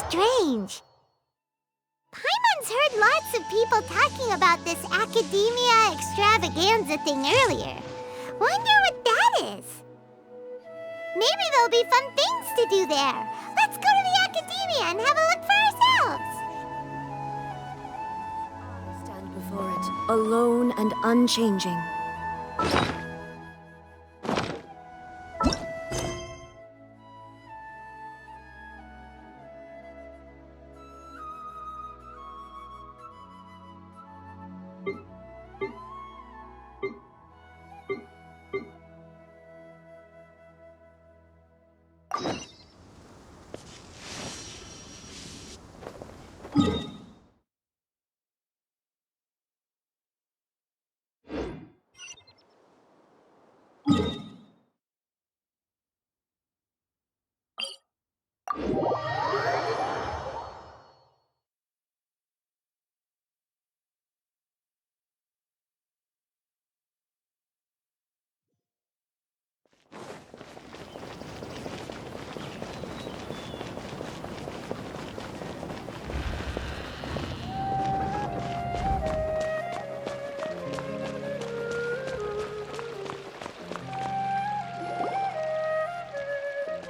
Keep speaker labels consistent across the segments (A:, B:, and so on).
A: strange. Paimon's heard lots of people talking about this Academia Extravaganza thing earlier. Wonder what that is. Maybe there'll be fun things to do there. Let's go to the Academia and have a look for ourselves.
B: I stand before it, alone and unchanging.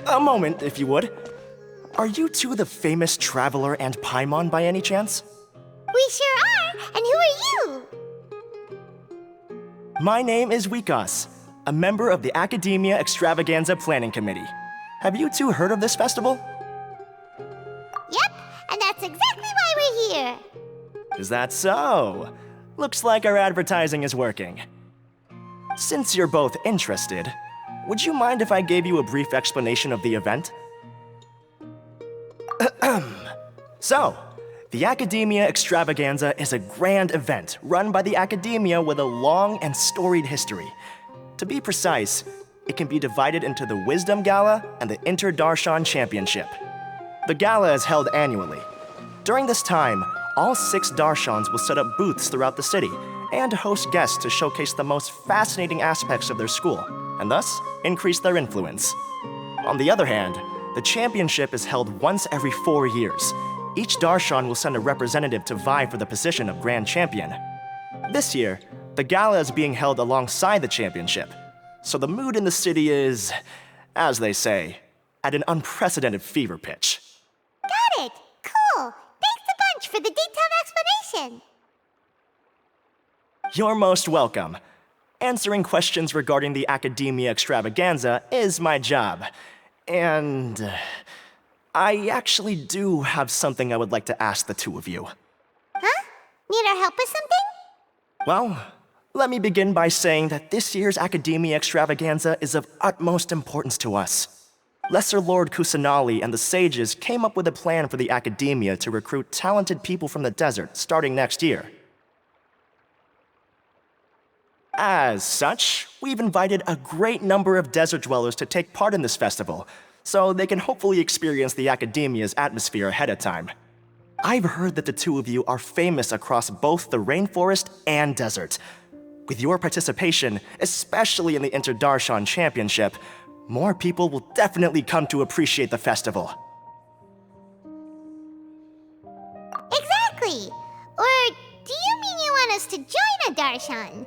C: A moment, if you would. Are you two the famous Traveler and Paimon by any chance?
A: We sure are, and who are you?
C: My name is Wikas, a member of the Academia Extravaganza Planning Committee. Have you two heard of this festival?
A: Yep, and that's exactly why we're here.
C: Is that so? Looks like our advertising is working. Since you're both interested, would you mind if I gave you a brief explanation of the event? So, the Academia Extravaganza is a grand event run by the Academia with a long and storied history. To be precise, it can be divided into the Wisdom Gala and the Inter-Darshan Championship. The gala is held annually. During this time, all 6 Darshans will set up booths throughout the city and host guests to showcase the most fascinating aspects of their school, and thus increase their influence. On the other hand, the championship is held once every 4 years. Each Darshan will send a representative to vie for the position of Grand Champion. This year, the gala is being held alongside the championship, so the mood in the city is, as they say, at an unprecedented fever pitch.
A: Got it! Cool! Thanks a bunch for the detailed explanation!
C: You're most welcome. Answering questions regarding the Academia Extravaganza is my job. And I actually do have something I would like to ask the two of you.
A: Huh? Need our help with something?
C: Well, let me begin by saying that this year's Academia Extravaganza is of utmost importance to us. Lesser Lord Kusanali and the sages came up with a plan for the Academia to recruit talented people from the desert starting next year. As such, we've invited a great number of desert dwellers to take part in this festival, so they can hopefully experience the Academia's atmosphere ahead of time. I've heard that the two of you are famous across both the rainforest and desert. With your participation, especially in the Inter-Darshan Championship, more people will definitely come to appreciate the festival.
A: Exactly! Or do you mean you want us to join a Darshan?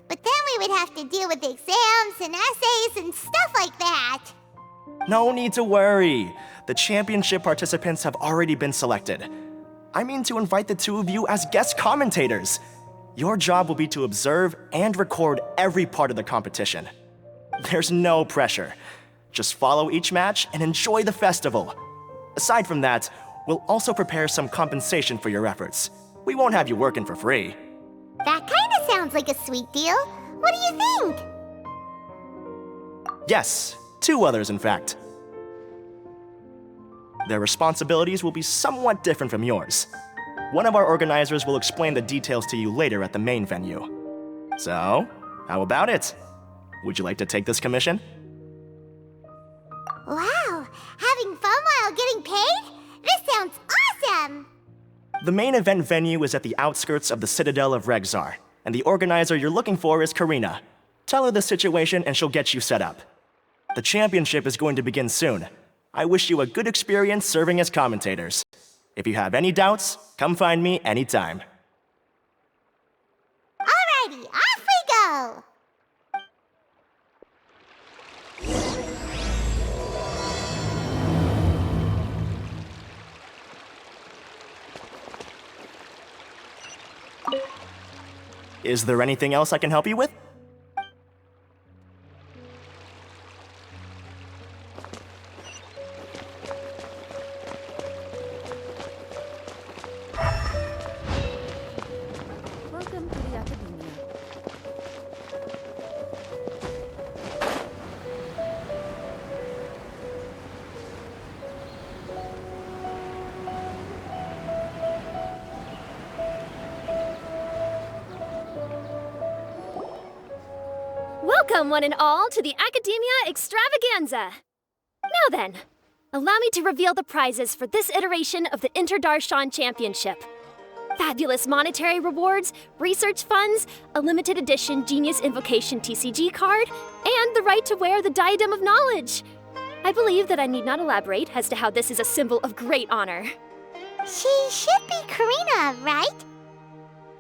A: But then we would have to deal with exams and essays and stuff like that.
C: No need to worry. The championship participants have already been selected. I mean to invite the two of you as guest commentators. Your job will be to observe and record every part of the competition. There's no pressure. Just follow each match and enjoy the festival. Aside from that, we'll also prepare some compensation for your efforts. We won't have you working for free.
A: That kinda sounds like a sweet deal. What do you think?
C: Yes, 2 others in fact. Their responsibilities will be somewhat different from yours. One of our organizers will explain the details to you later at the main venue. So, how about it? Would you like to take this commission?
A: Wow, having fun while getting paid? This sounds awesome!
C: The main event venue is at the outskirts of the Citadel of Regzar, and the organizer you're looking for is Karina. Tell her the situation and she'll get you set up. The championship is going to begin soon. I wish you a good experience serving as commentators. If you have any doubts, come find me anytime.
A: Alrighty, off we go!
C: Is there anything else I can help you with?
B: Welcome to the Academia.
D: Welcome, one and all, to the Academia Extravaganza! Now then, allow me to reveal the prizes for this iteration of the Inter-Darshan Championship. Fabulous monetary rewards, research funds, a limited edition Genius Invocation TCG card, and the right to wear the Diadem of Knowledge. I believe that I need not elaborate as to how this is a symbol of great honor.
A: She should be Karina, right?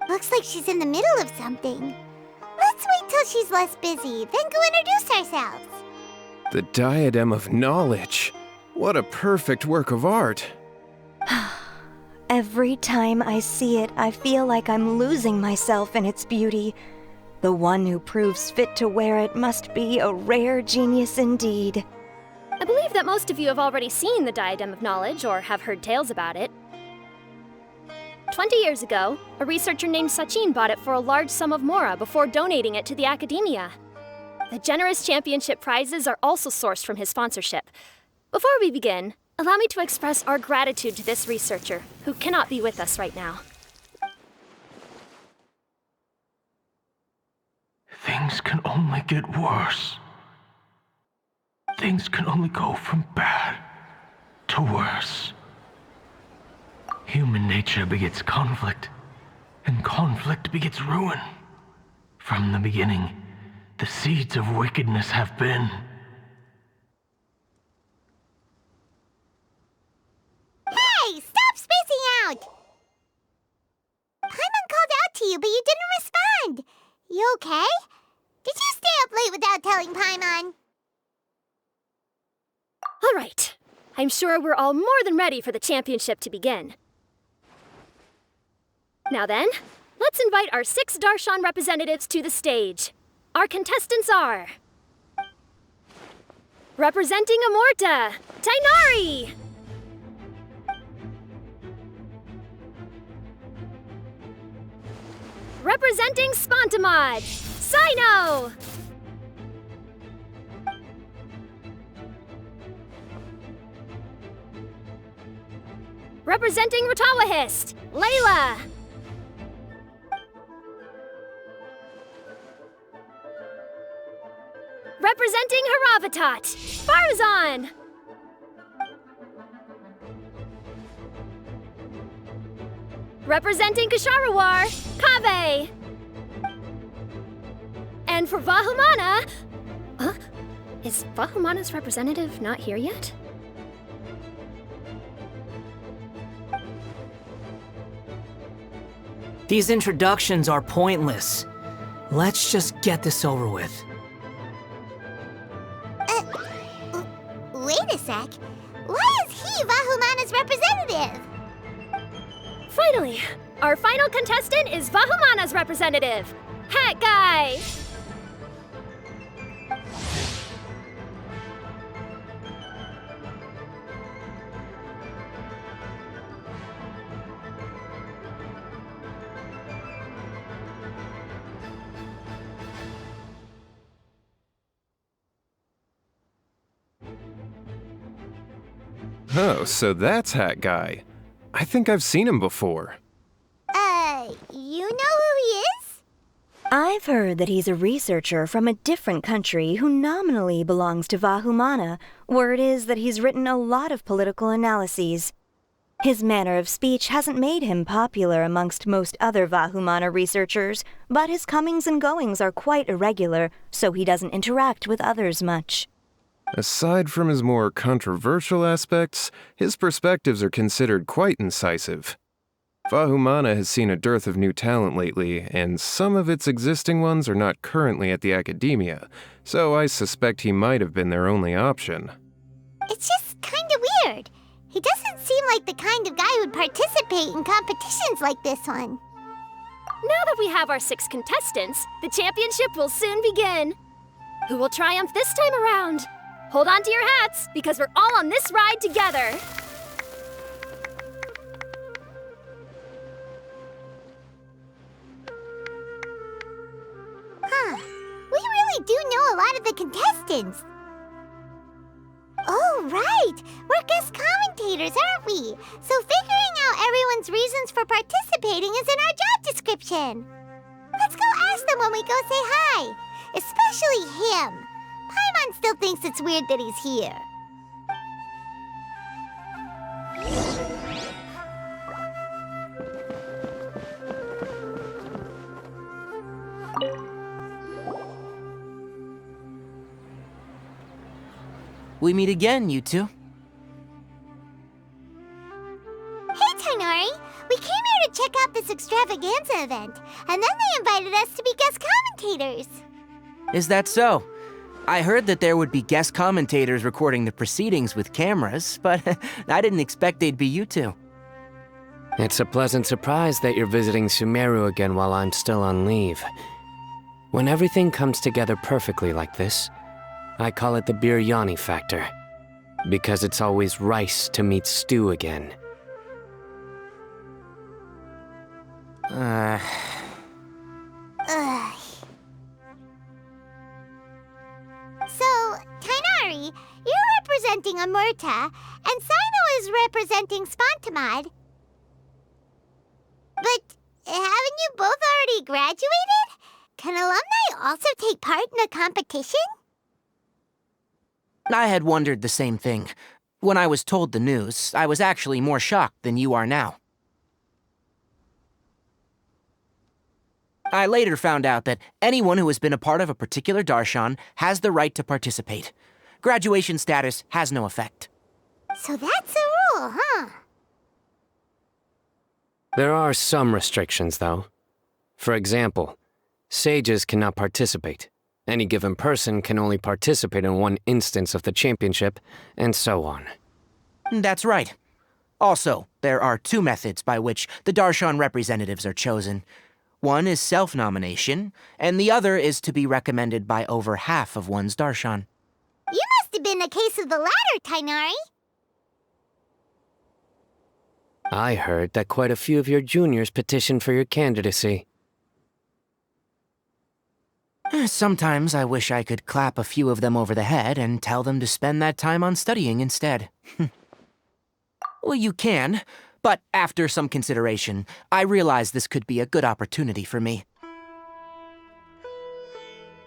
A: Looks like she's in the middle of something. Let's wait till she's less busy, then go introduce ourselves.
E: The Diadem of Knowledge. What a perfect work of art.
F: Every time I see it, I feel like I'm losing myself in its beauty. The one who proves fit to wear it must be a rare genius indeed.
D: I believe that most of you have already seen the Diadem of Knowledge or have heard tales about it. 20 years ago, a researcher named Sachin bought it for a large sum of mora before donating it to the Academia. The generous championship prizes are also sourced from his sponsorship. Before we begin, allow me to express our gratitude to this researcher, who cannot be with us right now.
G: Things can only get worse. Things can only go from bad to worse. Human nature begets conflict, and conflict begets ruin. From the beginning, the seeds of wickedness have been.
A: Hey, stop spacing out! Paimon called out to you, but you didn't respond. You okay? Did you stay up late without telling Paimon?
D: All right. I'm sure we're all more than ready for the championship to begin. Now then, let's invite our 6 Darshan representatives to the stage. Our contestants are... representing Amorta, Tainari! Representing Spontamod, Sino! Representing Ratawahist, Layla! Representing Haravatat, Farzan! Representing Kasharawar, Kaveh! And for Vahumana... Is Vahumana's representative not here yet?
H: These introductions are pointless. Let's just get this over with.
A: Wait a sec. Why is he Vahumana's representative?
D: Finally, our final contestant is Vahumana's representative, Hat Guy!
E: Oh, so that's Hat Guy. I think I've seen him before.
A: You know who he is?
F: I've heard that he's a researcher from a different country who nominally belongs to Vahumana. Word is that he's written a lot of political analyses. His manner of speech hasn't made him popular amongst most other Vahumana researchers, but his comings and goings are quite irregular, so he doesn't interact with others much.
E: Aside from his more controversial aspects, his perspectives are considered quite incisive. Vahumana has seen a dearth of new talent lately, and some of its existing ones are not currently at the academia, so I suspect he might have been their only option.
A: It's just kinda weird. He doesn't seem like the kind of guy who'd participate in competitions like this one.
D: Now that we have our 6 contestants, the championship will soon begin. Who will triumph this time around? Hold on to your hats, because we're all on this ride together.
A: Huh. We really do know a lot of the contestants. Oh, right! We're guest commentators, aren't we? So figuring out everyone's reasons for participating is in our job description. Let's go ask them when we go say hi. Especially him. Paimon still thinks it's weird that he's here.
H: We meet again, you two.
A: Hey, Tainari! We came here to check out this extravaganza event, and then they invited us to be guest commentators.
H: Is that so? I heard that there would be guest commentators recording the proceedings with cameras, but I didn't expect they'd be you two.
I: It's a pleasant surprise that you're visiting Sumeru again while I'm still on leave. When everything comes together perfectly like this, I call it the biryani factor, because it's always rice to meet stew again.
A: Ugh. So, Tainari, you're representing Amurta, and Sino is representing Spontamad. But haven't you both already graduated? Can alumni also take part in a competition?
H: I had wondered the same thing. When I was told the news, I was actually more shocked than you are now. I later found out that anyone who has been a part of a particular darshan has the right to participate. Graduation status has no effect.
A: So that's a rule, huh?
I: There are some restrictions, though. For example, sages cannot participate. Any given person can only participate in one instance of the championship, and so on.
H: That's right. Also, there are 2 methods by which the darshan representatives are chosen. One is self-nomination, and the other is to be recommended by over half of one's darshan.
A: You must have been a case of the latter, Tainari.
I: I heard that quite a few of your juniors petitioned for your candidacy.
H: Sometimes I wish I could clap a few of them over the head and tell them to spend that time on studying instead. Well, you can, but after some consideration, I realized this could be a good opportunity for me.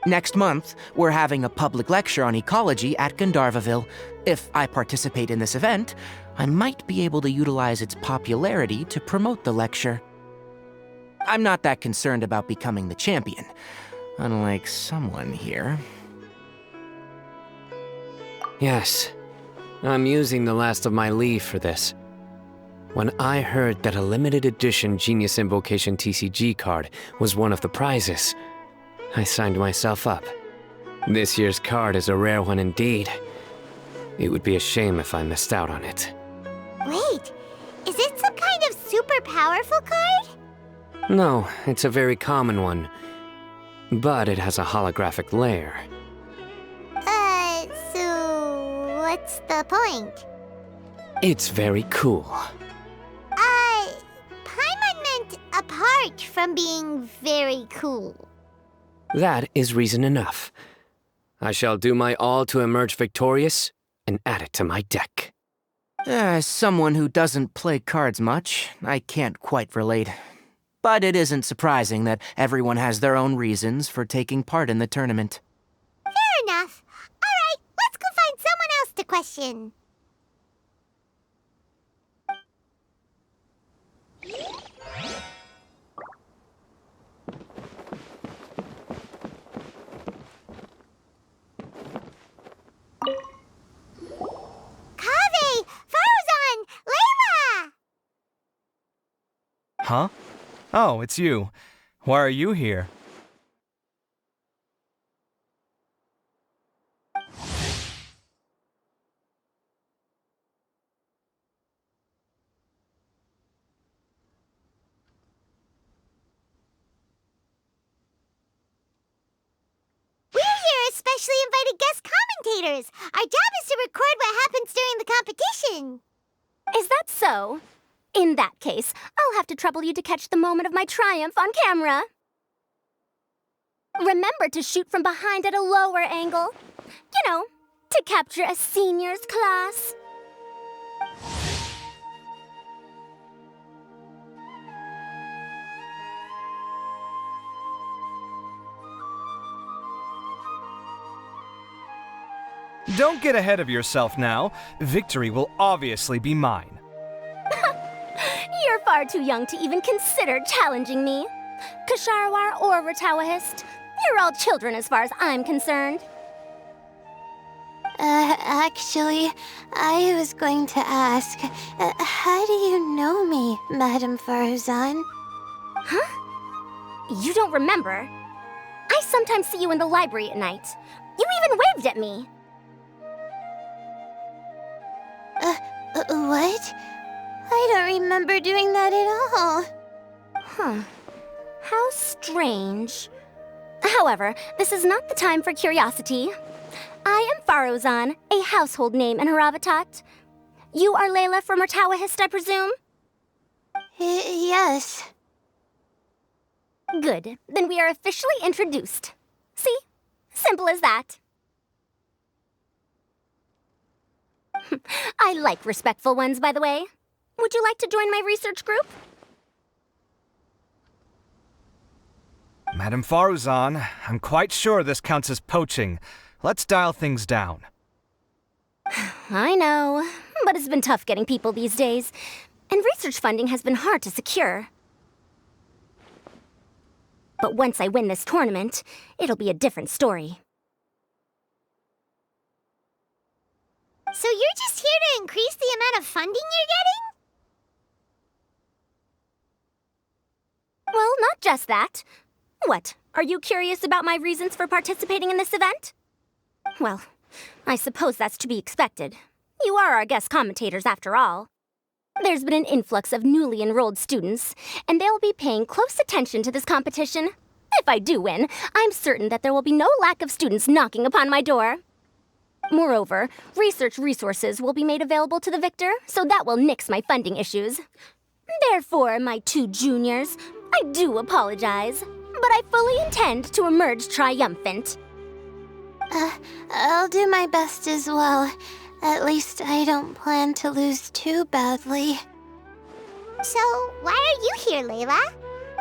H: Next month, we're having a public lecture on ecology at Gandharvaville. If I participate in this event, I might be able to utilize its popularity to promote the lecture. I'm not that concerned about becoming the champion, unlike someone here.
I: Yes, I'm using the last of my leave for this. When I heard that a limited edition Genius Invocation TCG card was one of the prizes, I signed myself up. This year's card is a rare one indeed. It would be a shame if I missed out on it.
A: Wait, is it some kind of super powerful card?
I: No, it's a very common one. But it has a holographic layer.
A: So what's the point?
I: It's very cool.
A: Paimon meant apart from being very cool.
I: That is reason enough. I shall do my all to emerge victorious and add it to my deck.
H: As someone who doesn't play cards much, I can't quite relate. But it isn't surprising that everyone has their own reasons for taking part in the tournament.
A: Fair enough. All right, let's go find someone else to question.
J: Huh? Oh, it's you. Why are you here?
A: We're your specially invited guest commentators. Our job is to record what happens during the competition.
D: Is that so? In that case, I'll have to trouble you to catch the moment of my triumph on camera. Remember to shoot from behind at a lower angle. You know, to capture a senior's class.
J: Don't get ahead of yourself now. Victory will obviously be mine.
D: You're far too young to even consider challenging me. Kasharwar or Ratawahist, you're all children as far as I'm concerned.
A: Actually, I was going to ask, how do you know me, Madame Faruzan?
D: Huh? You don't remember? I sometimes see you in the library at night. You even waved at me.
A: What? I don't remember doing that at all.
D: Huh. How strange. However, this is not the time for curiosity. I am Faruzan, a household name in Haravatat. You are Layla from Ratawahist, I presume?
A: Yes.
D: Good. Then we are officially introduced. See? Simple as that. I like respectful ones, by the way. Would you like to join my research group?
J: Madame Faruzan, I'm quite sure this counts as poaching. Let's dial things down.
D: I know, but it's been tough getting people these days, and research funding has been hard to secure. But once I win this tournament, it'll be a different story.
A: So you're just here to increase the amount of funding you're getting?
D: Well, not just that. What, are you curious about my reasons for participating in this event? Well, I suppose that's to be expected. You are our guest commentators after all. There's been an influx of newly enrolled students, and they'll be paying close attention to this competition. If I do win, I'm certain that there will be no lack of students knocking upon my door. Moreover, research resources will be made available to the victor, so that will nix my funding issues. Therefore, my two juniors, I do apologize, but I fully intend to emerge triumphant.
A: I'll do my best as well. At least I don't plan to lose too badly. So, why are you here, Layla?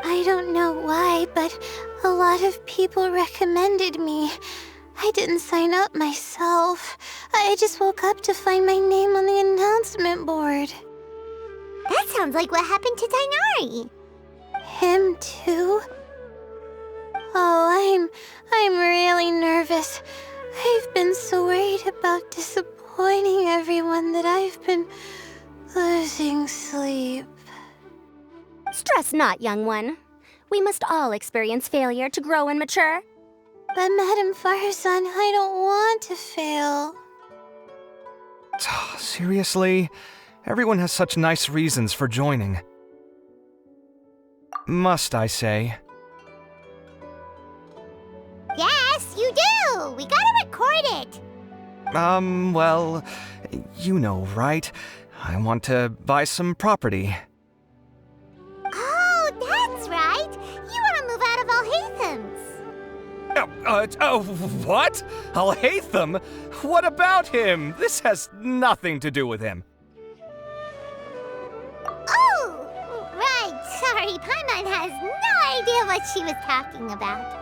A: I don't know why, but a lot of people recommended me. I didn't sign up myself. I just woke up to find my name on the announcement board. That sounds like what happened to Tainari. Him too? Oh, I'm really nervous. I've been so worried about disappointing everyone that I've been losing sleep.
D: Stress not, young one. We must all experience failure to grow and mature.
A: But Madame Faruzan, I don't want to fail.
J: Seriously? Everyone has such nice reasons for joining. Must I say?
A: Yes, you do! We gotta record it!
J: Well, you know, right? I want to buy some property.
A: Oh, that's right! You want to move out of Alhatham's.
J: What? Alhaitham? What about him? This has nothing to do with him.
A: Oh, right. Sorry, Paimon has no idea what she was talking about.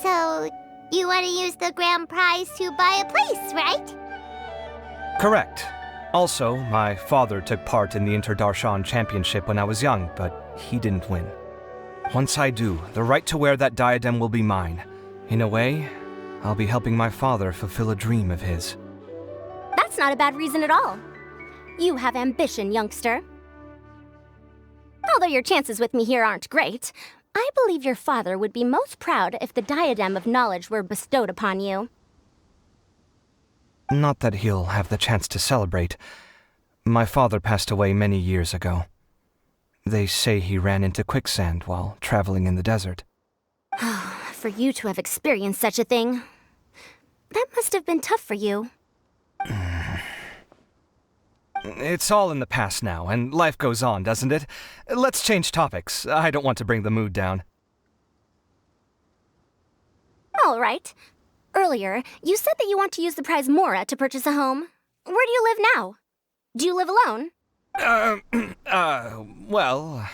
A: So, you want to use the grand prize to buy a place, right?
J: Correct. Also, my father took part in the Interdarshan Championship when I was young, but he didn't win. Once I do, the right to wear that diadem will be mine. In a way, I'll be helping my father fulfill a dream of his.
D: That's not a bad reason at all. You have ambition, youngster. Although your chances with me here aren't great, I believe your father would be most proud if the diadem of knowledge were bestowed upon you.
J: Not that he'll have the chance to celebrate. My father passed away many years ago. They say he ran into quicksand while traveling in the desert.
D: For you to have experienced such a thing, that must have been tough for you.
J: It's all in the past now, and life goes on, doesn't it? Let's change topics. I don't want to bring the mood down.
D: All right. Earlier, you said that you want to use the prize Mora to purchase a home. Where do you live now? Do you live alone?
J: Well...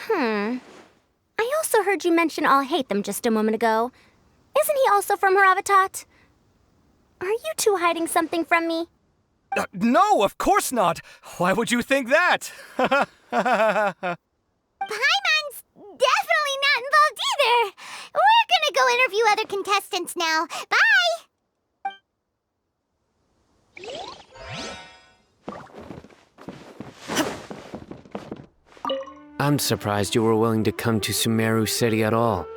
D: I also heard you mention I'll hate them just a moment ago. Isn't he also from Haravatat? Are you two hiding something from me?
J: No, of course not! Why would you think that?
A: Paimon's definitely not involved either. We're gonna go interview other contestants now. Bye!
I: I'm surprised you were willing to come to Sumeru City at all.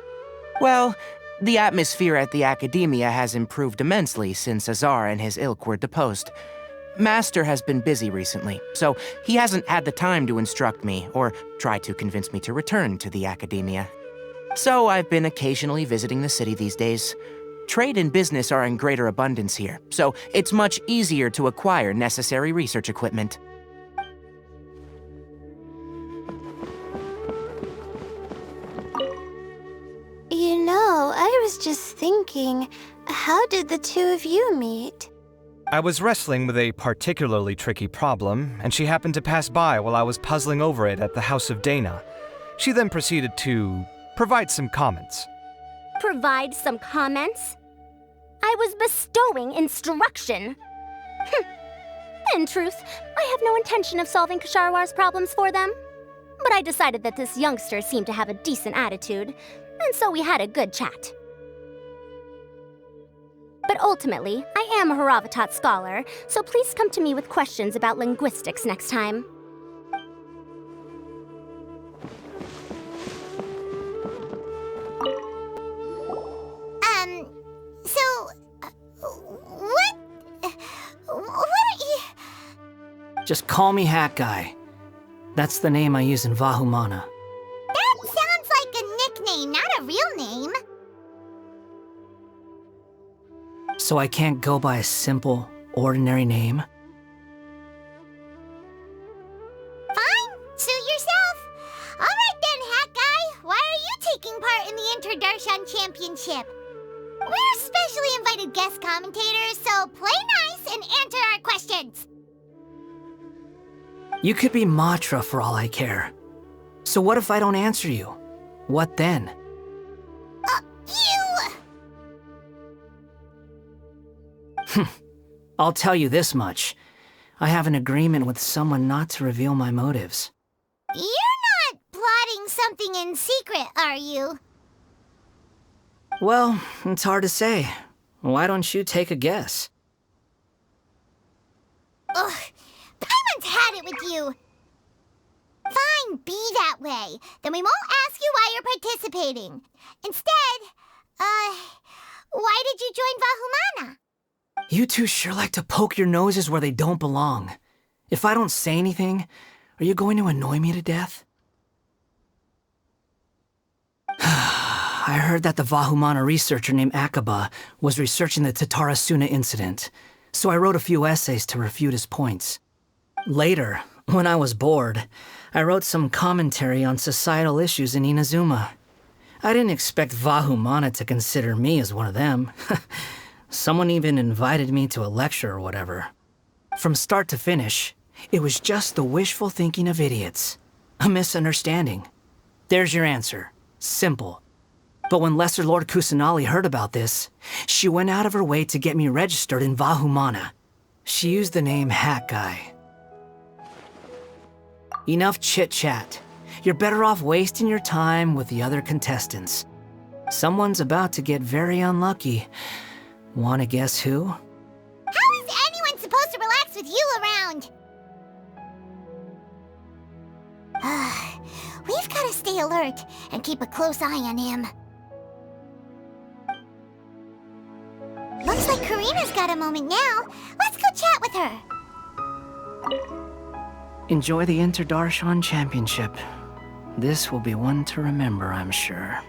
H: Well, the atmosphere at the Academia has improved immensely since Azar and his ilk were deposed. Master has been busy recently, so he hasn't had the time to instruct me or try to convince me to return to the Academia. So I've been occasionally visiting the city these days. Trade and business are in greater abundance here, so it's much easier to acquire necessary research equipment.
A: You know, I was just thinking, how did the two of you meet?
J: I was wrestling with a particularly tricky problem, and she happened to pass by while I was puzzling over it at the House of Dana. She then proceeded to provide some comments.
D: Provide some comments? I was bestowing instruction. In truth, I have no intention of solving Ksharowar's problems for them. But I decided that this youngster seemed to have a decent attitude, and so we had a good chat. But ultimately, I am a Haravatat scholar, so please come to me with questions about linguistics next time.
A: What are you...
K: Just call me Hat Guy. That's the name I use in Vahumana.
A: That sounds like a nickname, not a real name.
K: So I can't go by a simple, ordinary name?
A: Fine, suit yourself. Alright then, Hat Guy, why are you taking part in the Interdarshan Championship? We're specially invited guest commentators, so play nice and answer our questions.
K: You could be Matra for all I care. So what if I don't answer you? What then? I'll tell you this much. I have an agreement with someone not to reveal my motives.
A: You're not plotting something in secret, are you?
K: Well, it's hard to say. Why don't you take a guess?
A: Ugh, Paimon's had it with you. Fine, be that way. Then we won't ask you why you're participating. Instead, why did you join Vahumana?
K: You two sure like to poke your noses where they don't belong. If I don't say anything, are you going to annoy me to death? I heard that the Vahumana researcher named Akaba was researching the Tatarasuna incident, so I wrote a few essays to refute his points. Later, when I was bored, I wrote some commentary on societal issues in Inazuma. I didn't expect Vahumana to consider me as one of them. Someone even invited me to a lecture or whatever. From start to finish, it was just the wishful thinking of idiots. A misunderstanding. There's your answer. Simple. But when Lesser Lord Kusanali heard about this, she went out of her way to get me registered in Vahumana. She used the name Hat Guy. Enough chit-chat. You're better off wasting your time with the other contestants. Someone's about to get very unlucky. Wanna guess who?
A: How is anyone supposed to relax with you around? We've got to stay alert and keep a close eye on him. Looks like Karina's got a moment now. Let's go chat with her.
K: Enjoy the Inter-Darshan Championship. This will be one to remember, I'm sure.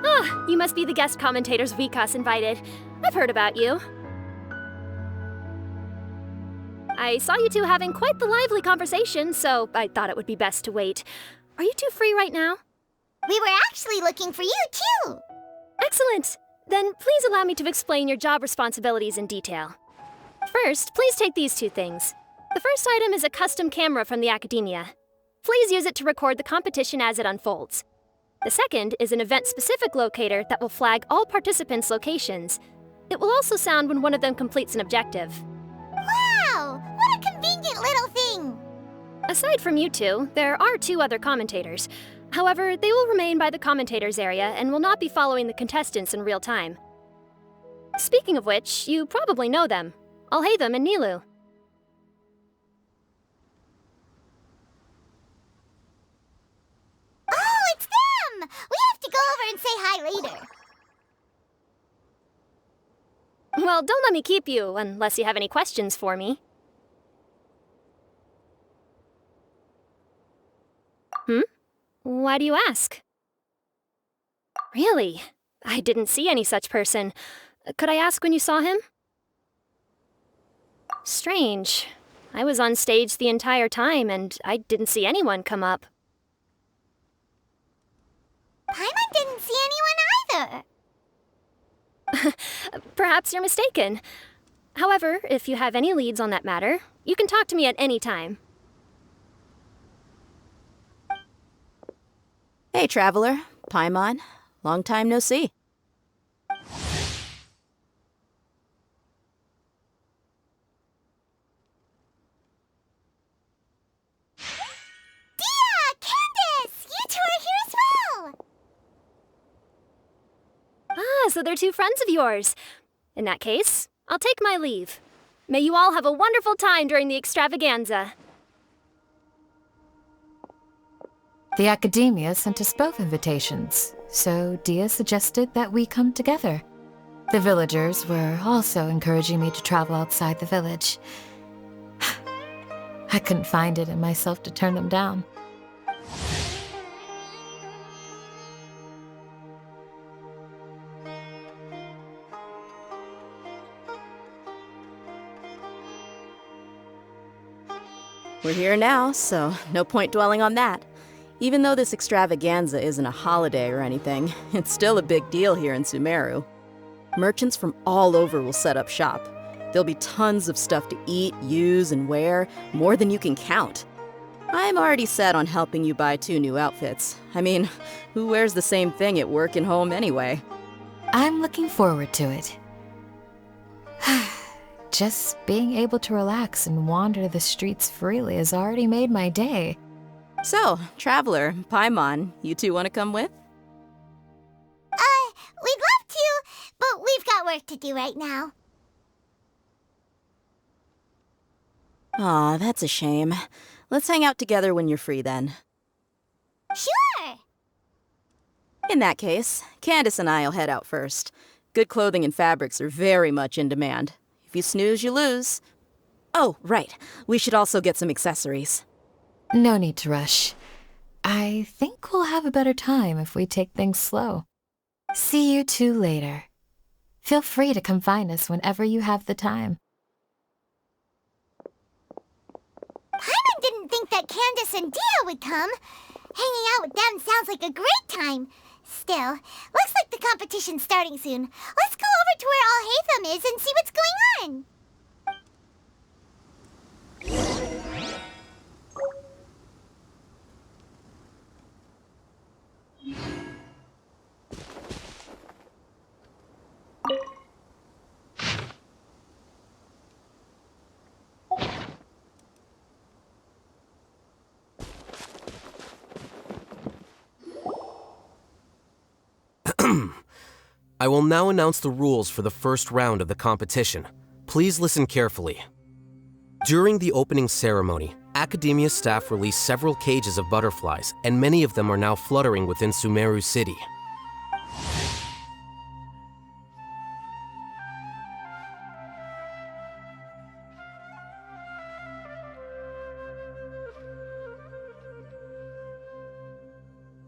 D: Ah, you must be the guest commentators Vikas invited. I've heard about you. I saw you two having quite the lively conversation, so I thought it would be best to wait. Are you two free right now?
A: We were actually looking for you, too.
D: Excellent! Then please allow me to explain your job responsibilities in detail. First, please take these two things. The first item is a custom camera from the Academia. Please use it to record the competition as it unfolds. The second is an event-specific locator that will flag all participants' locations. It will also sound when one of them completes an objective.
A: Wow! What a convenient little thing!
D: Aside from you two, there are two other commentators. However, they will remain by the commentators area and will not be following the contestants in real time. Speaking of which, you probably know them. Alhaitham and Nilu.
A: Oh, it's them! We have to go over and say hi later.
D: Well, don't let me keep you, unless you have any questions for me. Why do you ask? Really? I didn't see any such person. Could I ask when you saw him? Strange. I was on stage the entire time, and I didn't see anyone come up.
A: Paimon didn't see anyone either.
D: Perhaps you're mistaken. However, if you have any leads on that matter, you can talk to me at any time.
L: Hey, Traveler. Paimon. Long time no see.
A: Dia! Candace! You two are here as well!
D: Ah, so they're two friends of yours. In that case, I'll take my leave. May you all have a wonderful time during the extravaganza.
M: The Academia sent us both invitations, so Dia suggested that we come together. The villagers were also encouraging me to travel outside the village. I couldn't find it in myself to turn them down.
L: We're here now, so no point dwelling on that. Even though this extravaganza isn't a holiday or anything, it's still a big deal here in Sumeru. Merchants from all over will set up shop. There'll be tons of stuff to eat, use, and wear, more than you can count. I'm already set on helping you buy 2 new outfits. I mean, who wears the same thing at work and home anyway?
M: I'm looking forward to it. Just being able to relax and wander the streets freely has already made my day.
L: So, Traveler, Paimon, you two want to come with?
A: We'd love to, but we've got work to do right now.
L: Aw, that's a shame. Let's hang out together when you're free then.
A: Sure!
L: In that case, Candace and I'll head out first. Good clothing and fabrics are very much in demand. If you snooze, you lose. Oh, right. We should also get some accessories.
M: No need to rush. I think we'll have a better time if we take things slow. See you two later. Feel free to come find us whenever you have the time.
A: Paimon didn't think that Candace and Dia would come. Hanging out with them sounds like a great time. Still, looks like the competition's starting soon. Let's go over to where Alhaitham is and see what's going on.
N: I will now announce the rules for the first round of the competition. Please listen carefully. During the opening ceremony, Academia staff released several cages of butterflies, and many of them are now fluttering within Sumeru City.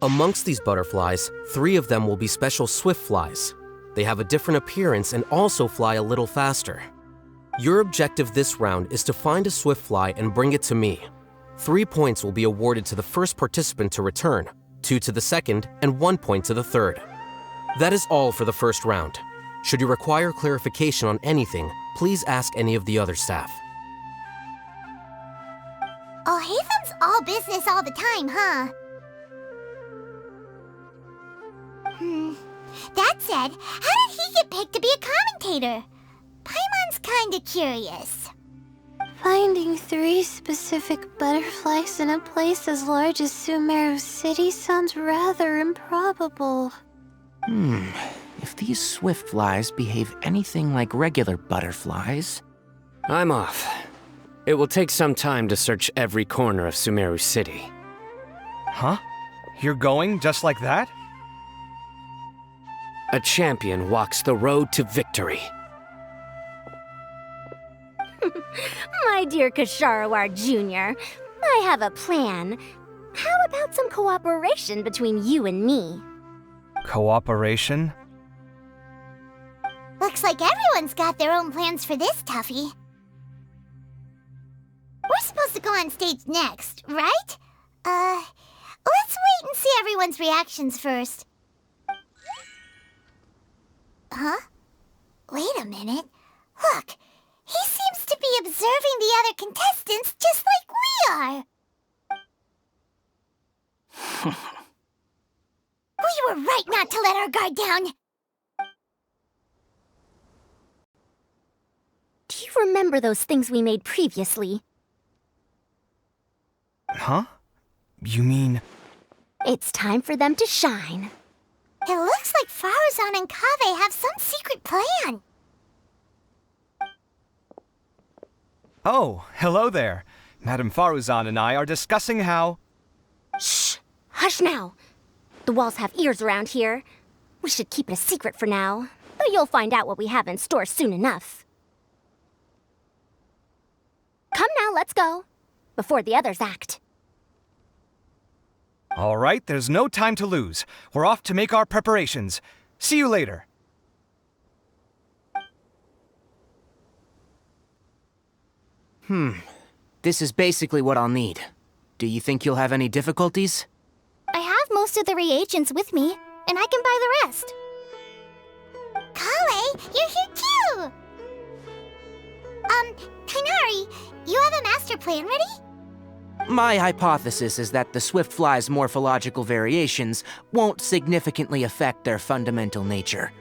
N: Amongst these butterflies, 3 of them will be special swift flies. They have a different appearance and also fly a little faster. Your objective this round is to find a swift fly and bring it to me. 3 points will be awarded to the first participant to return, 2 to the second, and 1 point to the third. That is all for the first round. Should you require clarification on anything, please ask any of the other staff.
A: Oh, Haven's all business all the time, huh? That said, how did he get picked to be a commentator? Paimon's kinda curious.
O: Finding 3 specific butterflies in a place as large as Sumeru City sounds rather improbable.
H: If these swift flies behave anything like regular butterflies...
I: I'm off. It will take some time to search every corner of Sumeru City.
J: Huh? You're going just like that?
I: A champion walks the road to victory.
D: My dear Kasharawar Jr., I have a plan. How about some cooperation between you and me?
J: Cooperation?
A: Looks like everyone's got their own plans for this, Tuffy. We're supposed to go on stage next, right? Let's wait and see everyone's reactions first. Huh? Wait a minute. Look, he seems to be observing the other contestants just like we are. We were right not to let our guard down.
D: Do you remember those things we made previously?
J: Huh? You mean...
D: It's time for them to shine.
A: It looks like Faruzan and Kaveh have some secret plan.
J: Oh, hello there. Madame Faruzan and I are discussing how...
D: Shh! Hush now! The walls have ears around here. We should keep it a secret for now, though you'll find out what we have in store soon enough. Come now, let's go, before the others act.
J: All right, there's no time to lose. We're off to make our preparations. See you later.
H: This is basically what I'll need. Do you think you'll have any difficulties?
A: I have most of the reagents with me, and I can buy the rest. Kale, you're here too! Tainari, you have a master plan ready?
H: My hypothesis is that the swift fly's morphological variations won't significantly affect their fundamental nature.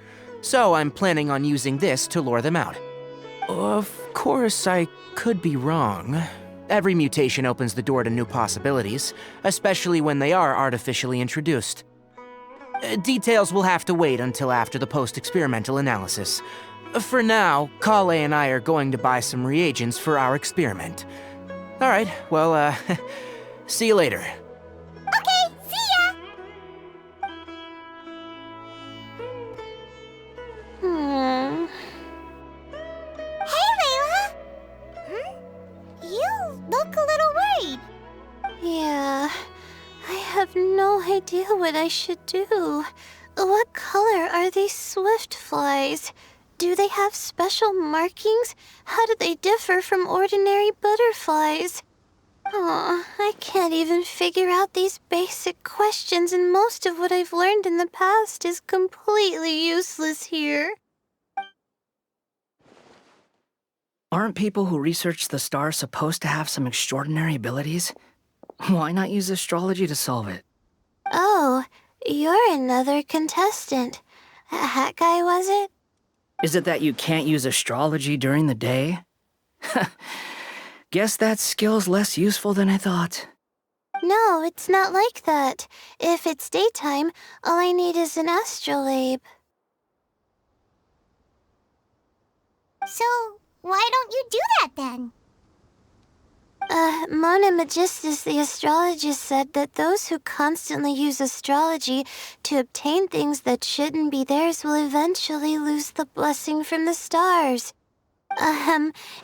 H: So I'm planning on using this to lure them out. Of course, I could be wrong. Every mutation opens the door to new possibilities, especially when they are artificially introduced. Details will have to wait until after the post-experimental analysis. For now, Kale and I are going to buy some reagents for our experiment. All right, well, see you later.
A: Okay, see ya! Hey, Layla! You look a little worried.
O: Yeah, I have no idea what I should do. What color are these swift flies? Do they have special markings? How do they differ from ordinary butterflies? Oh, I can't even figure out these basic questions, and most of what I've learned in the past is completely useless here.
K: Aren't people who research the stars supposed to have some extraordinary abilities? Why not use astrology to solve it?
O: Oh, you're another contestant. Hat guy, was it?
K: Is it that you can't use astrology during the day? Guess that skill's less useful than I thought.
O: No, it's not like that. If it's daytime, all I need is an astrolabe.
A: So, why don't you do that then?
O: Mona Magistus, the astrologist, said that those who constantly use astrology to obtain things that shouldn't be theirs will eventually lose the blessing from the stars.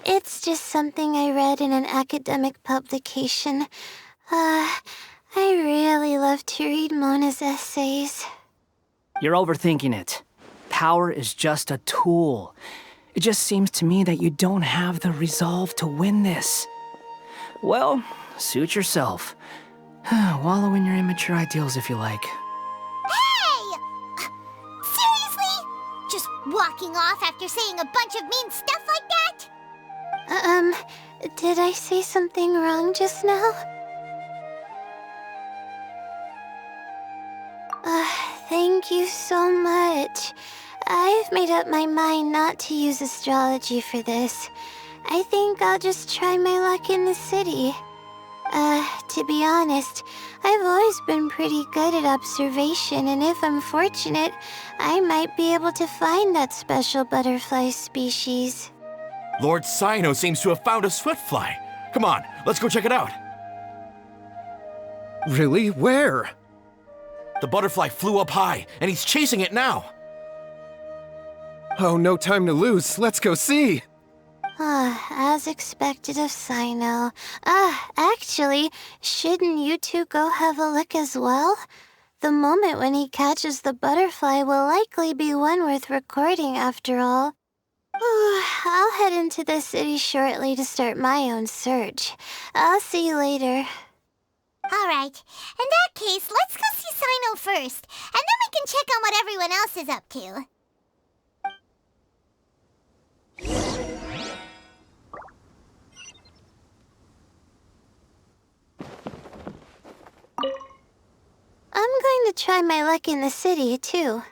O: It's just something I read in an academic publication. I really love to read Mona's essays.
K: You're overthinking it. Power is just a tool. It just seems to me that you don't have the resolve to win this. Well, suit yourself. Wallow in your immature ideals if you like.
A: Hey! Seriously? Just walking off after saying a bunch of mean stuff like that?
O: Did I say something wrong just now? Thank you so much. I've made up my mind not to use astrology for this. I think I'll just try my luck in the city. To be honest, I've always been pretty good at observation, and if I'm fortunate, I might be able to find that special butterfly species.
P: Lord Cyno seems to have found a swiftfly. Come on, let's go check it out.
E: Really? Where?
P: The butterfly flew up high, and he's chasing it now.
E: Oh, no time to lose. Let's go see.
O: As expected of Cyno. Actually, shouldn't you two go have a look as well? The moment when he catches the butterfly will likely be one worth recording after all. I'll head into the city shortly to start my own search. I'll see you later.
A: Alright, in that case, let's go see Cyno first, and then we can check on what everyone else is up to.
O: I'm going to try my luck in the city, too.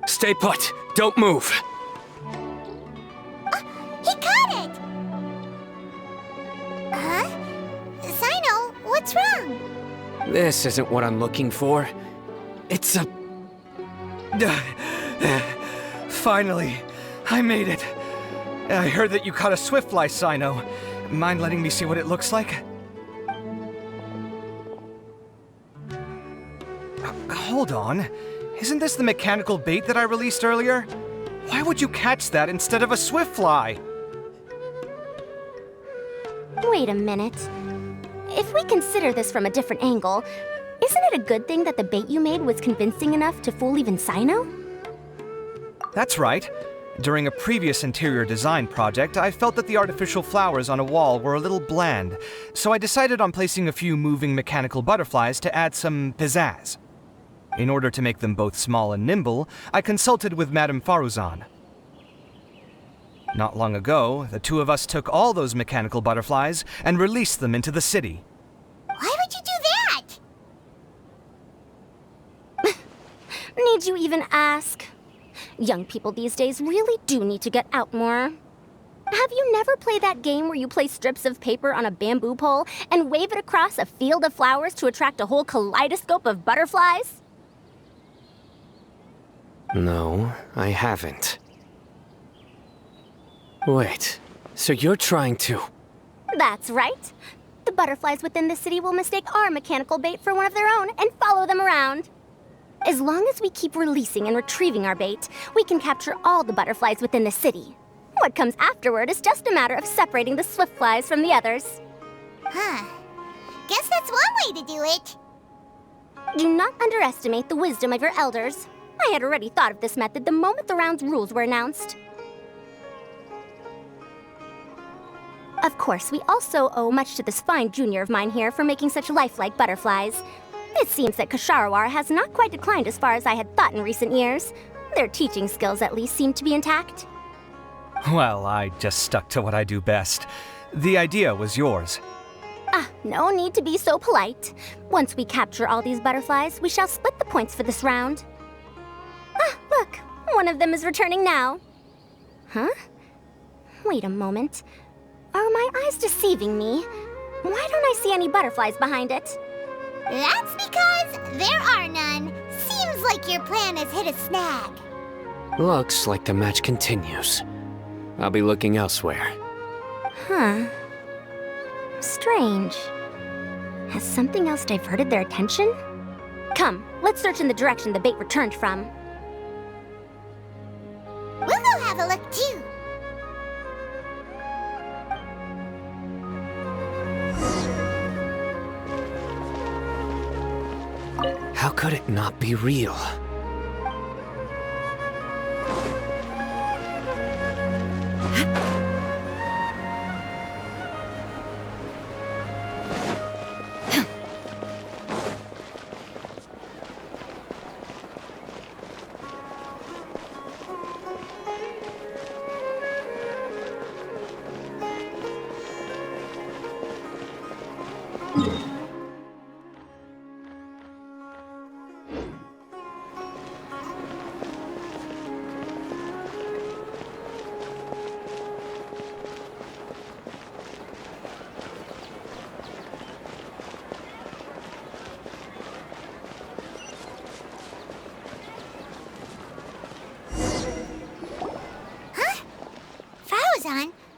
I: Stay put. Don't move.
A: He caught it! Huh? Cyno, what's wrong?
I: This isn't what I'm looking for. It's a...
J: Finally, I made it. I heard that you caught a swiftfly, Cyno. Mind letting me see what it looks like? Hold on. Isn't this the mechanical bait that I released earlier? Why would you catch that instead of a swiftfly?
Q: Wait a minute. If we consider this from a different angle, isn't it a good thing that the bait you made was convincing enough to fool even Cyno?
J: That's right. During a previous interior design project, I felt that the artificial flowers on a wall were a little bland, so I decided on placing a few moving mechanical butterflies to add some pizzazz. In order to make them both small and nimble, I consulted with Madame Faruzan. Not long ago, the two of us took all those mechanical butterflies and released them into the city.
A: Why would you do that?
Q: Need you even ask? Young people these days really do need to get out more. Have you never played that game where you place strips of paper on a bamboo pole and wave it across a field of flowers to attract a whole kaleidoscope of butterflies?
I: No, I haven't. Wait, so you're trying to...
Q: That's right. The butterflies within the city will mistake our mechanical bait for one of their own and follow them around. As long as we keep releasing and retrieving our bait, we can capture all the butterflies within the city. What comes afterward is just a matter of separating the swift flies from the others.
A: Huh. Guess that's one way to do it.
Q: Do not underestimate the wisdom of your elders. I had already thought of this method the moment the round's rules were announced. Of course, we also owe much to this fine junior of mine here for making such lifelike butterflies. It seems that Kasharawar has not quite declined as far as I had thought in recent years. Their teaching skills at least seem to be intact.
J: Well, I just stuck to what I do best. The idea was yours.
Q: No need to be so polite. Once we capture all these butterflies, we shall split the points for this round. Look, one of them is returning now. Huh? Wait a moment. Are my eyes deceiving me? Why don't I see any butterflies behind it?
A: That's because there are none. Seems like your plan has hit a snag.
I: Looks like the match continues. I'll be looking elsewhere.
Q: Huh. Strange. Has something else diverted their attention? Come, let's search in the direction the bait returned from.
A: We'll go have a look too.
I: How could it not be real?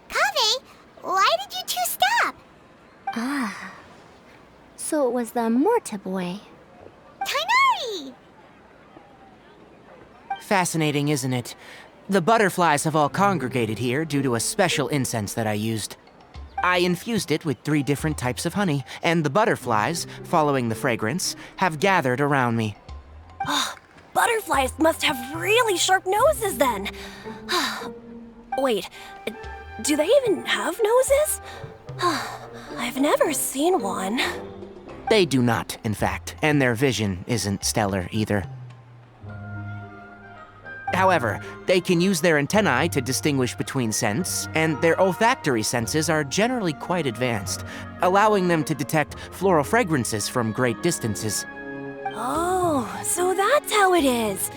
A: Kaveh, why did you two stop?
Q: So it was the Morta boy.
A: Tainari!
H: Fascinating, isn't it? The butterflies have all congregated here due to a special incense that I used. I infused it with 3 different types of honey, and the butterflies, following the fragrance, have gathered around me.
B: Butterflies must have really sharp noses then. Wait, do they even have noses? I've never seen one.
H: They do not, in fact, and their vision isn't stellar either. However, they can use their antennae to distinguish between scents, and their olfactory senses are generally quite advanced, allowing them to detect floral fragrances from great distances.
B: Oh, so that's how it is.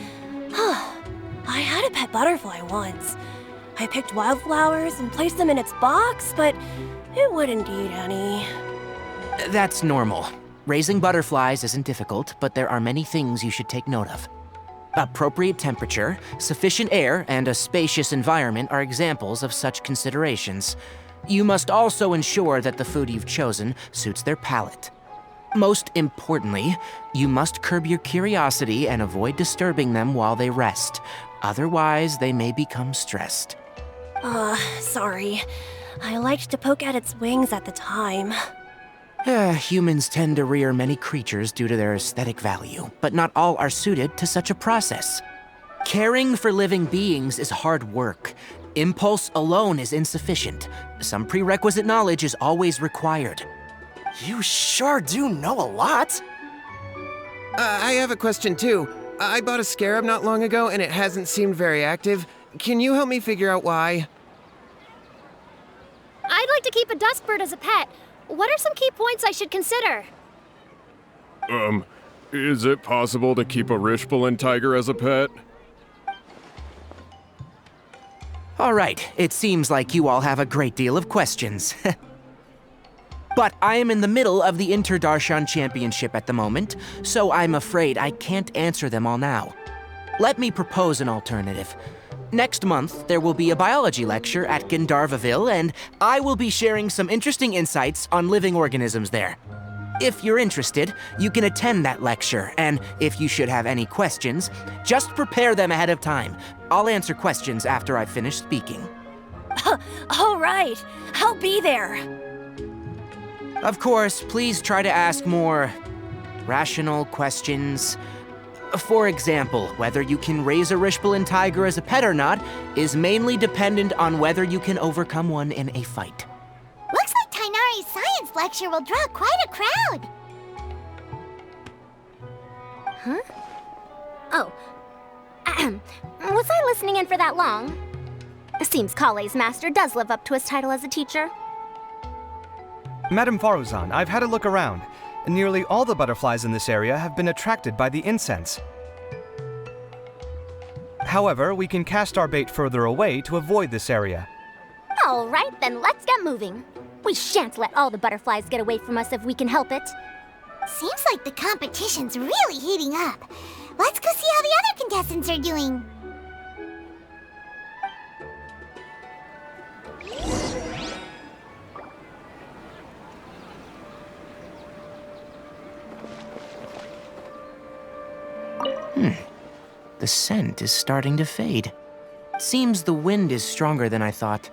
B: I had a pet butterfly once. I picked wildflowers and placed them in its box, but it wouldn't eat any.
H: That's normal. Raising butterflies isn't difficult, but there are many things you should take note of. Appropriate temperature, sufficient air, and a spacious environment are examples of such considerations. You must also ensure that the food you've chosen suits their palate. Most importantly, you must curb your curiosity and avoid disturbing them while they rest. Otherwise, they may become stressed.
B: Sorry. I liked to poke at its wings at the time.
H: Humans tend to rear many creatures due to their aesthetic value, but not all are suited to such a process. Caring for living beings is hard work. Impulse alone is insufficient. Some prerequisite knowledge is always required.
C: You sure do know a lot.
E: I have a question too. I bought a scarab not long ago and it hasn't seemed very active. Can you help me figure out why?
D: I'd like to keep a duskbird as a pet. What are some key points I should consider?
R: Is it possible to keep a Rishbalin tiger as a pet?
H: All right, it seems like you all have a great deal of questions. But I am in the middle of the Interdarshan Championship at the moment, so I'm afraid I can't answer them all now. Let me propose an alternative. Next month, there will be a biology lecture at Gandharvaville, and I will be sharing some interesting insights on living organisms there. If you're interested, you can attend that lecture, and if you should have any questions, just prepare them ahead of time. I'll answer questions after I've finished speaking.
B: All right, I'll be there.
H: Of course, please try to ask more rational questions. For example, whether you can raise a Rishbalin tiger as a pet or not is mainly dependent on whether you can overcome one in a fight.
A: Looks like Tainari's science lecture will draw quite a crowd.
Q: Huh? Oh. Was I listening in for that long? Seems Kale's master does live up to his title as a teacher.
J: Madame Faruzan, I've had a look around. Nearly all the butterflies in this area have been attracted by the incense. However, we can cast our bait further away to avoid this area.
Q: All right, then let's get moving. We shan't let all the butterflies get away from us if we can help it.
A: Seems like the competition's really heating up. Let's go see how the other contestants are doing.
H: The scent is starting to fade. Seems the wind is stronger than I thought.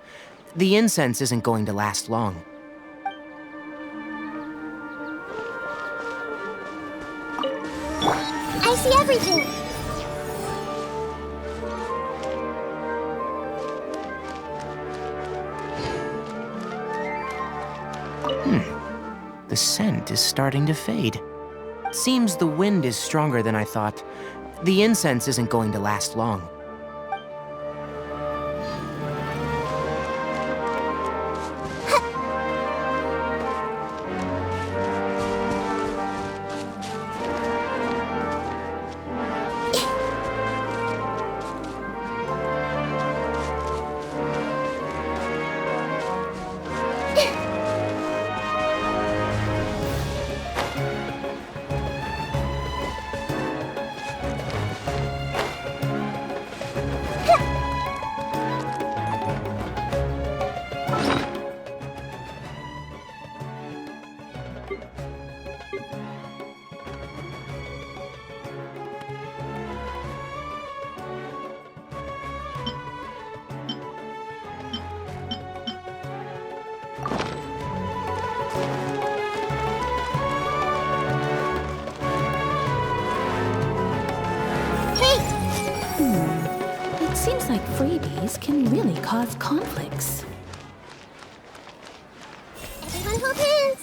H: The incense isn't going to last long.
A: I see everything.
H: The scent is starting to fade. Seems the wind is stronger than I thought. The incense isn't going to last long.
R: Seems like freebies can really cause conflicts.
A: Everyone hold hands.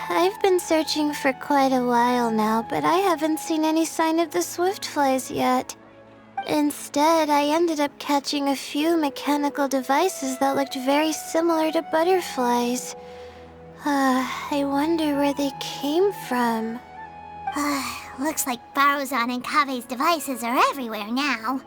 O: I've been searching for quite a while now, but I haven't seen any sign of the swiftflies yet. Instead, I ended up catching a few mechanical devices that looked very similar to butterflies. I wonder where they came from.
A: Looks like Faruzan and Kave's devices are everywhere now.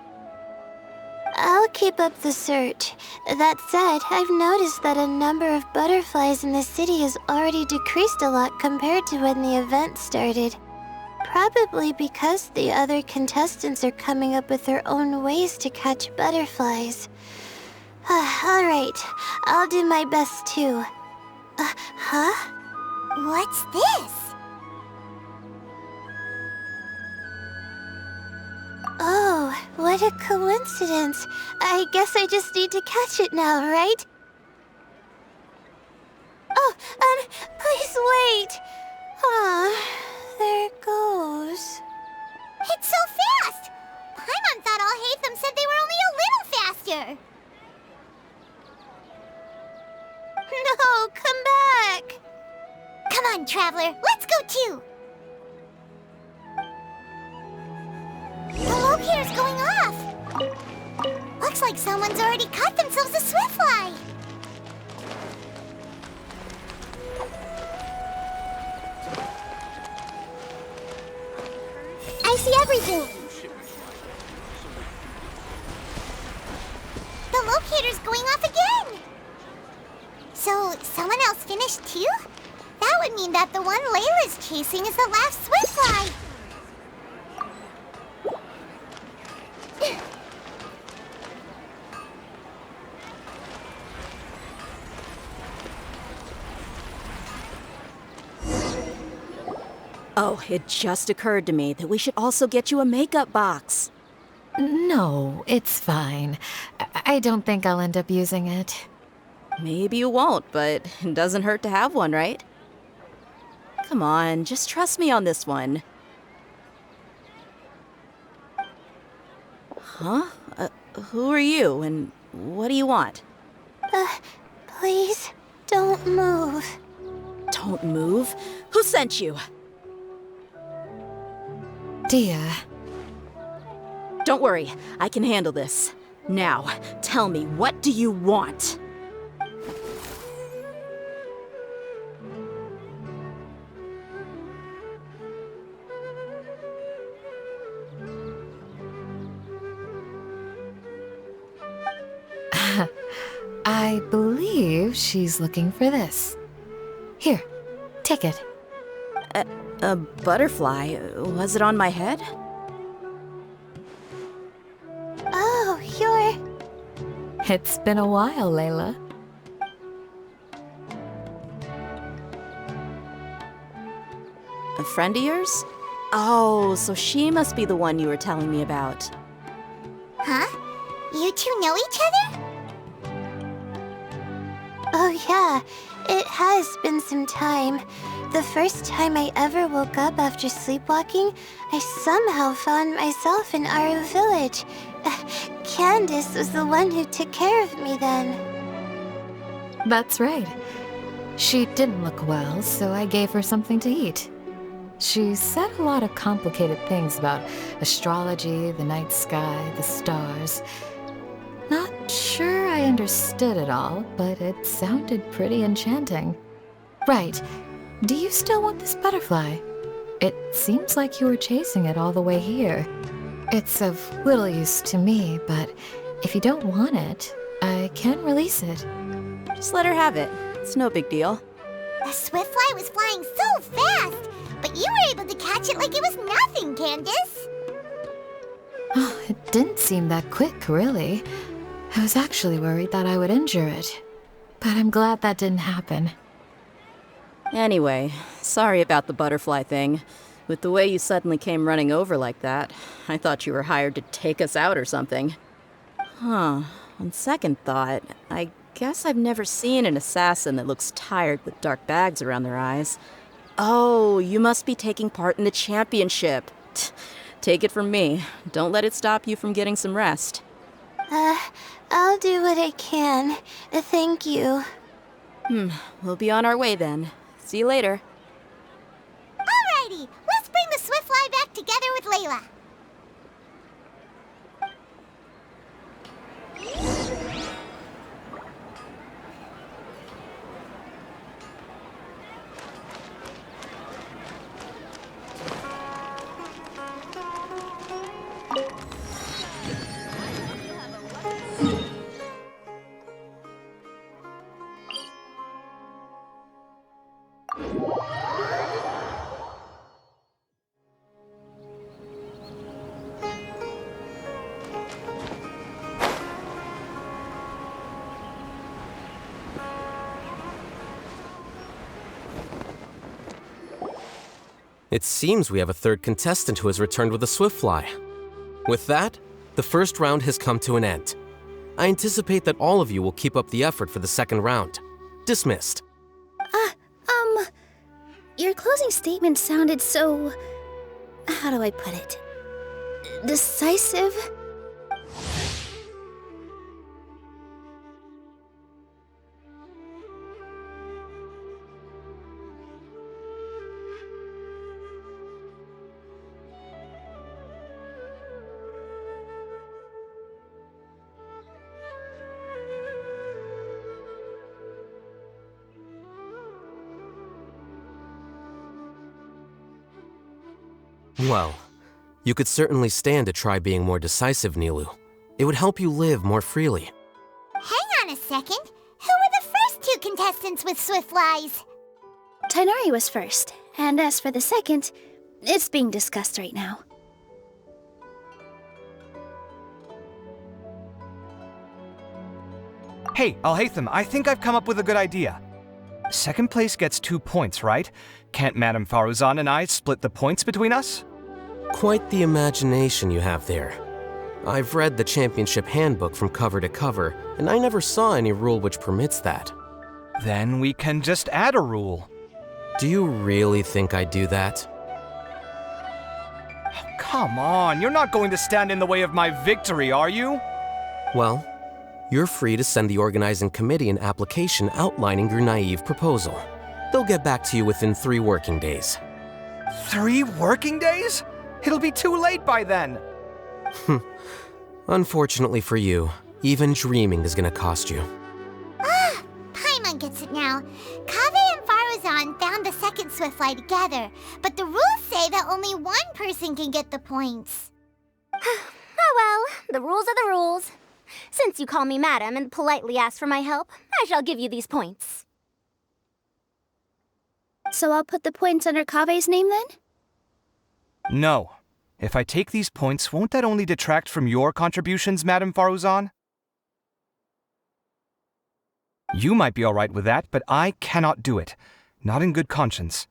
O: I'll keep up the search. That said, I've noticed that a number of butterflies in the city has already decreased a lot compared to when the event started. Probably because the other contestants are coming up with their own ways to catch butterflies. Alright, I'll do my best too. Huh?
A: What's this?
O: Oh, what a coincidence. I guess I just need to catch it now, right? Oh, please wait. There it goes.
A: It's so fast! Paimon thought all Hatham said they were only a little faster.
O: No, come back.
A: Come on, Traveler, let's go too. The locator's going off. Looks like someone's already caught themselves a swiftfly. I see everything. The locator's going off again. So, someone else finished too? That would mean that the one Layla's chasing is the last swiftfly.
L: Oh, it just occurred to me that we should also get you a makeup box.
M: No, it's fine. I don't think I'll end up using it.
L: Maybe you won't, but it doesn't hurt to have one, right? Come on, just trust me on this one. Huh? Who are you, and what do you want?
O: Please, don't move.
L: Don't move? Who sent you?
M: Dia.
L: Don't worry, I can handle this. Now, tell me, what do you want?
M: I believe she's looking for this. Here, take it.
L: A butterfly? Was it on my head?
O: Oh, you're...
M: It's been a while, Layla.
L: A friend of yours? Oh, so she must be the one you were telling me about.
A: Huh? You two know each other?
O: Oh yeah, it has been some time. The first time I ever woke up after sleepwalking, I somehow found myself in Aru village. Candace was the one who took care of me then.
M: That's right. She didn't look well, so I gave her something to eat. She said a lot of complicated things about astrology, the night sky, the stars. Not sure I understood it all, but it sounded pretty enchanting. Right. Do you still want this butterfly? It seems like you were chasing it all the way here. It's of little use to me, but if you don't want it, I can release it.
L: Just let her have it. It's no big deal.
A: The swiftfly was flying so fast, but you were able to catch it like it was nothing, Candace.
M: Oh, it didn't seem that quick, really. I was actually worried that I would injure it, but I'm glad that didn't happen.
L: Anyway, sorry about the butterfly thing. With the way you suddenly came running over like that, I thought you were hired to take us out or something. Huh, on second thought, I guess I've never seen an assassin that looks tired with dark bags around their eyes. Oh, you must be taking part in the championship. Take it from me, don't let it stop you from getting some rest.
O: I'll do what I can. Thank you.
L: We'll be on our way then. See you later.
A: Alrighty, let's bring the swiftfly back together with Layla.
N: It seems we have a third contestant who has returned with a swiftfly. With that, the first round has come to an end. I anticipate that all of you will keep up the effort for the second round. Dismissed.
O: Your closing statement sounded so... how do I put it? Decisive?
N: Well, you could certainly stand to try being more decisive, Nilu. It would help you live more freely.
A: Hang on a second. Who were the first two contestants with swift flies?
O: Tighnari was first, and as for the second, it's being discussed right now.
J: Hey, Alhaitham, I think I've come up with a good idea. Second place gets 2 points, right? Can't Madame Faruzan and I split the points between us?
N: Quite the imagination you have there. I've read the championship handbook from cover to cover, and I never saw any rule which permits that.
J: Then we can just add a rule.
N: Do you really think I'd do that?
J: Come on, you're not going to stand in the way of my victory, are you?
N: Well, you're free to send the organizing committee an application outlining your naive proposal. They'll get back to you within 3 working days.
J: 3 working days? It'll be too late by then.
N: Unfortunately for you, even dreaming is gonna cost you.
A: Paimon gets it now. Kaveh and Faruzan found the second swift fly together, but the rules say that only one person can get the points.
Q: Oh well, the rules are the rules. Since you call me madam and politely ask for my help, I shall give you these points.
O: So I'll put the points under Kaveh's name then?
J: No. If I take these points, won't that only detract from your contributions, Madame Faruzan? You might be all right with that, but I cannot do it. Not in good conscience.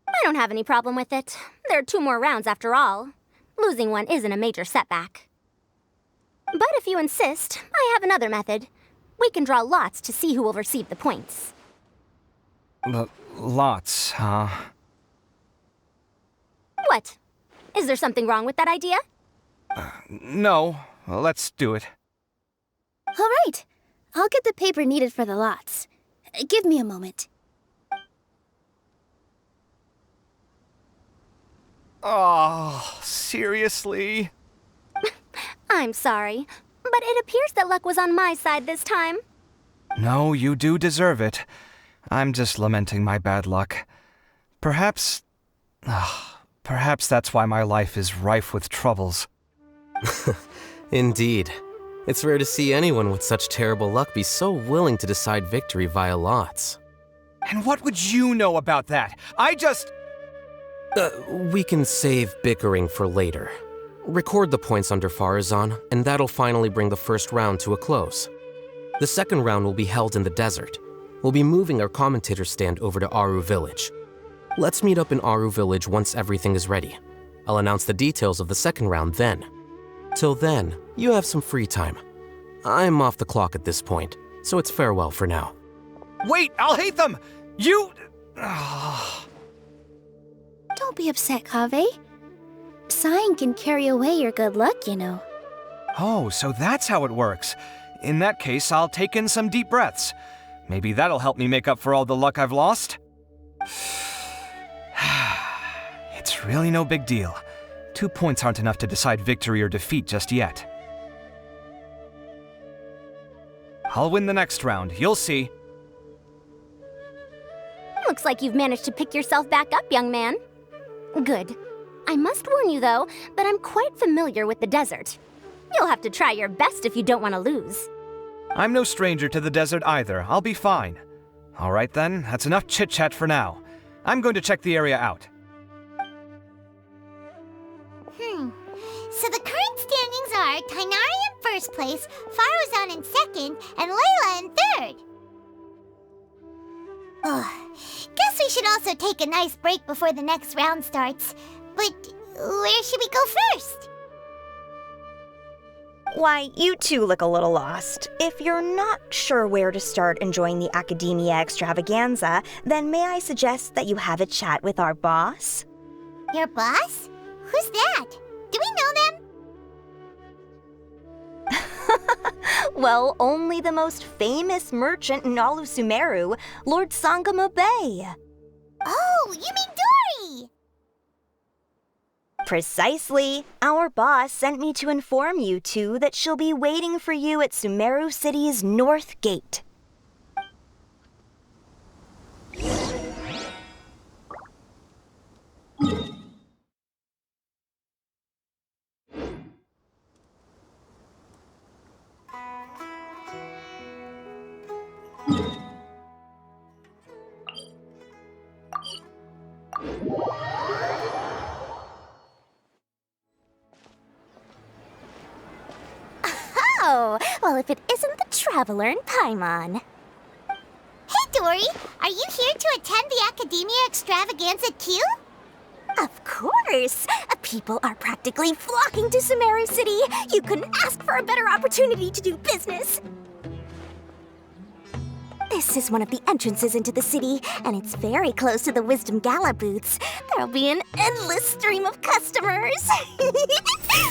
Q: I don't have any problem with it. There are 2 more rounds after all. Losing one isn't a major setback. But if you insist, I have another method. We can draw lots to see who will receive the points.
J: Lots, huh?
Q: What? Is there something wrong with that idea?
J: No. Let's do it.
O: All right. I'll get the paper needed for the lots. Give me a moment.
J: Oh, seriously?
Q: I'm sorry, but it appears that luck was on my side this time.
J: No, you do deserve it. I'm just lamenting my bad luck. Perhaps that's why my life is rife with troubles.
N: Indeed. It's rare to see anyone with such terrible luck be so willing to decide victory via lots.
J: And what would you know about that?
N: We can save bickering for later. Record the points under Faruzan, and that'll finally bring the first round to a close. The second round will be held in the desert. We'll be moving our commentator stand over to Aru Village. Let's meet up in Aru Village once everything is ready. I'll announce the details of the second round then. Till then, you have some free time. I'm off the clock at this point, so it's farewell for now.
J: Wait, Alhaitham! You...
O: Don't be upset, Kaveh. Sighing can carry away your good luck, you know.
J: Oh, so that's how it works. In that case, I'll take in some deep breaths. Maybe that'll help me make up for all the luck I've lost. It's really no big deal. 2 points aren't enough to decide victory or defeat just yet. I'll win the next round, you'll see.
Q: Looks like you've managed to pick yourself back up, young man. Good. I must warn you, though, that I'm quite familiar with the desert. You'll have to try your best if you don't want to lose.
J: I'm no stranger to the desert either. I'll be fine. All right then, that's enough chit-chat for now. I'm going to check the area out.
A: So the current standings are Tighnari in first place, Faruzan in second, and Layla in third. Guess we should also take a nice break before the next round starts. But Where should we go first?
F: Why, you two look a little lost. If you're not sure where to start enjoying the Academia Extravaganza, then may I suggest that you have a chat with our boss?
A: Your boss? Who's that? Do we know them?
F: Well, only the most famous merchant in all of Sumeru, Lord Sangamo Bay.
A: Oh, you mean Dory!
F: Precisely. Our boss sent me to inform you two that she'll be waiting for you at Sumeru City's North Gate.
Q: Oh, well, if it isn't the Traveler in Paimon.
A: Hey, Dory! Are you here to attend the Academia Extravaganza too?
Q: Of course! People are practically flocking to Sumeru City. You couldn't ask for a better opportunity to do business. This is one of the entrances into the city, and it's very close to the Wisdom Gala booths. There'll be an endless stream of customers.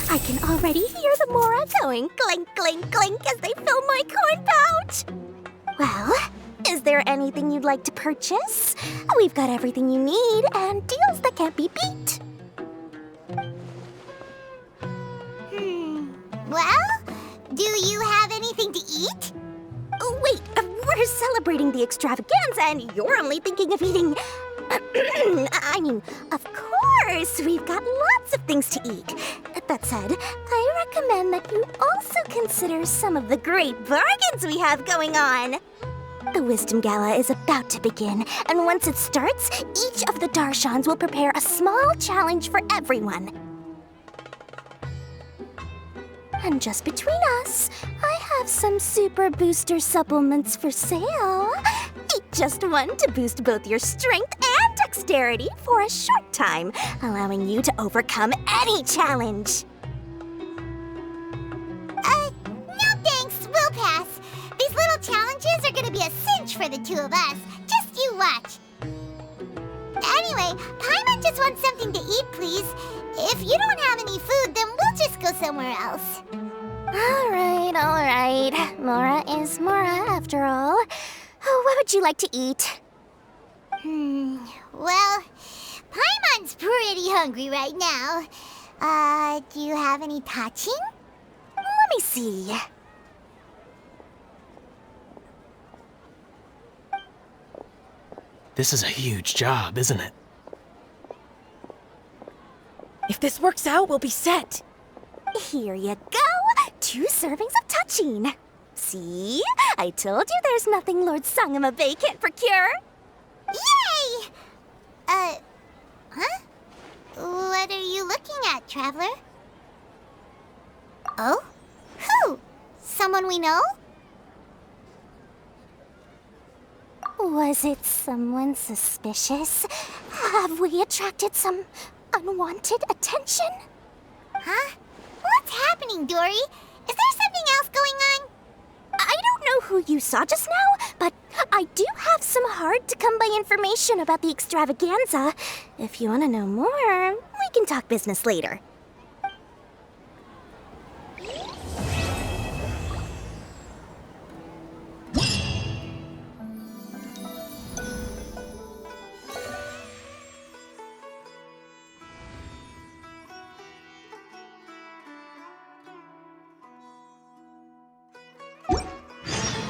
Q: I can already hear the Mora going clink, clink, clink as they fill my coin pouch. Well, is there anything you'd like to purchase? We've got everything you need and deals that can't be beat.
A: Well, do you have anything to eat?
Q: Oh, wait, we're celebrating the extravaganza and you're only thinking of eating... I mean, of course, we've got lots of things to eat. That said, I recommend that you also consider some of the great bargains we have going on. The Wisdom Gala is about to begin, and once it starts, each of the Darshans will prepare a small challenge for everyone. And just between us, I have some super booster supplements for sale. Eat just one to boost both your strength and dexterity for a short time, allowing you to overcome any challenge.
A: No thanks, we'll pass. These little challenges are gonna be a cinch for the two of us. Just you watch. Anyway, Paimon just wants something to eat, please. If you don't have any food, then we'll just go somewhere else.
Q: All right. Mora is Mora, after all. Oh, what would you like to eat?
A: Well, Paimon's pretty hungry right now. Do you have any touching?
Q: Let me see.
G: This is a huge job, isn't it?
B: If this works out, we'll be set.
Q: Here you go. 2 servings of touching. See? I told you there's nothing Lord Sangamo Bay can't procure.
A: Yay! Huh? What are you looking at, Traveler? Oh? Who? Someone we know?
Q: Was it someone suspicious? Have we attracted some unwanted attention?
A: Huh? What's happening, Dory? Is there something else going on?
Q: I don't know who you saw just now, but I do have some hard-to-come-by information about the extravaganza. If you want to know more, we can talk business later.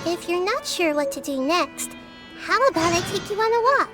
A: If you're not sure what to do next, how about I take you on a walk?